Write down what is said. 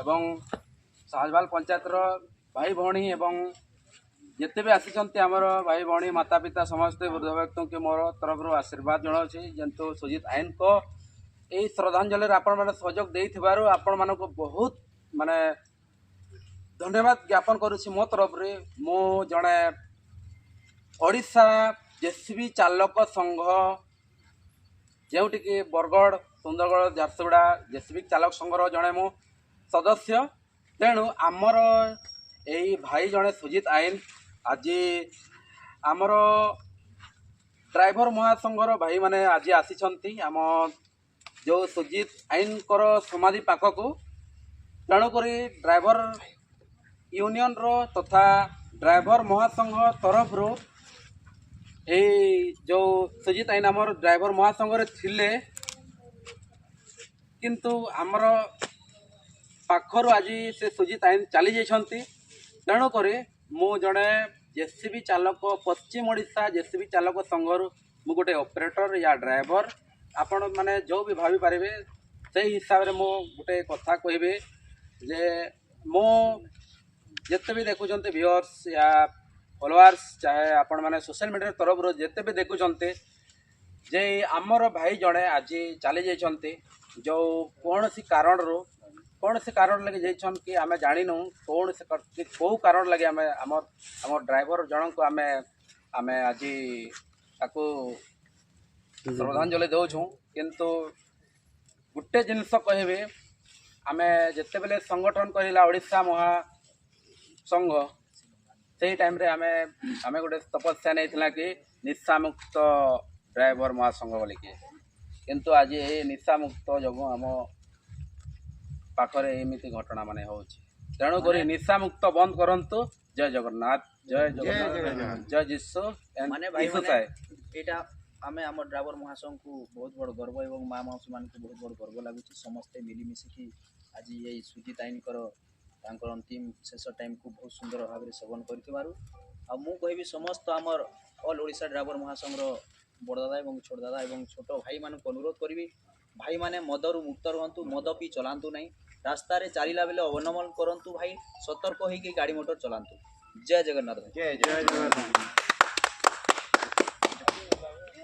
एवं साहजवाल पंचायतर भाई भौणी एवं जिते भी आसी आमर भाई भौणी माता पिता समस्त वृद्ध व्यक्ति के मोर तरफ आशीर्वाद जनाऊँगी जेंतु सुजीत आईन को यही श्रद्धांजलि आपण मैंने सहयोग देथिबारु आपण मानक बहुत माने धन्यवाद ज्ञापन करुछि मो तरफ रे मो जड़े ओडिशा जेसीबी चालक संघ जोटिकी बरगढ़ सुंदरगढ़ झारसुगुड़ा जेसीबी चालक संघर जड़े मो सदस्य तेणु आमर यही भाई जड़े सुजीत आईन आज आमर ड्राइवर महासंघर भाई माने आज आसी आम जो सुजीत आईन कर समाधि पाखक तेणुक ड्राइवर यूनियन रो तथा ड्राइवर महासंघ तरफ रो जो सुजीत आईन आमर ड्राइवर महासंघ थिले किंतु आमर पाखर आज से सुजीत आईन चली जाइछंती तेणुक मु जड़े जेसीबी चालक पश्चिम ओडिशा जेसीबी चालक संघर मु गोटे ऑपरेटर या ड्राइवर आपण माने जो भी भाभी पारे से हिसाब रे मो गोटे कथा कहबे जे मो जिते भी देखुंत व्यूअर्स या फॉलोअर्स चाहे आपण माने सोशल मीडिया तरफ जिते भी देखुंत जे आमर भाई जड़े आज चली जाइछंती जो कौन सी कारण लगे जाइछन कि आम जानिनु कौन से कौ कारण लगे आम आमर ड्राइवर जन को आम आम आज ताको श्रद्धांजलि दौछूँ किंतु गोटे जिनस कहबे आम जिते बेले संगठन कहला ओडिशा महासंघ से टाइम रे आम गोटे तपस्या नहीं कि निशा मुक्त ड्राइवर महासंघ बोलिके किंतु आज ये निशा मुक्त जो आम पाखरे एमती घटना माने होछि तेणुक निशा मुक्त बंद करंतु। जय जगन्नाथ जय जगन्नाथ जय जिसु माने भाई एटा आमे आम ड्राइवर महासंघ को बहुत बड़ गर्व एवं माँ मौसी मान को बहुत बड़ गर्व लगुच समस्ते मिलिमिशिकी आज ये सुजीत आईन अंतिम शेष टाइम को बहुत सुंदर भाव में सेवन करी समस्त आमर ऑल ओडिशा ड्राइवर महासंघ बड़दादा एवं छोट दादा एवं छोट भाई मान को अनुरोध करी भाई माने मदरु मुक्त रुहतु मद पी चलांतु नहीं रास्ता रे चलिला बेले अवलंबन करंतु भाई सतर्क होई गाड़ी मोटर चलांतु। जय जगन्नाथ। जय जगन्नाथ।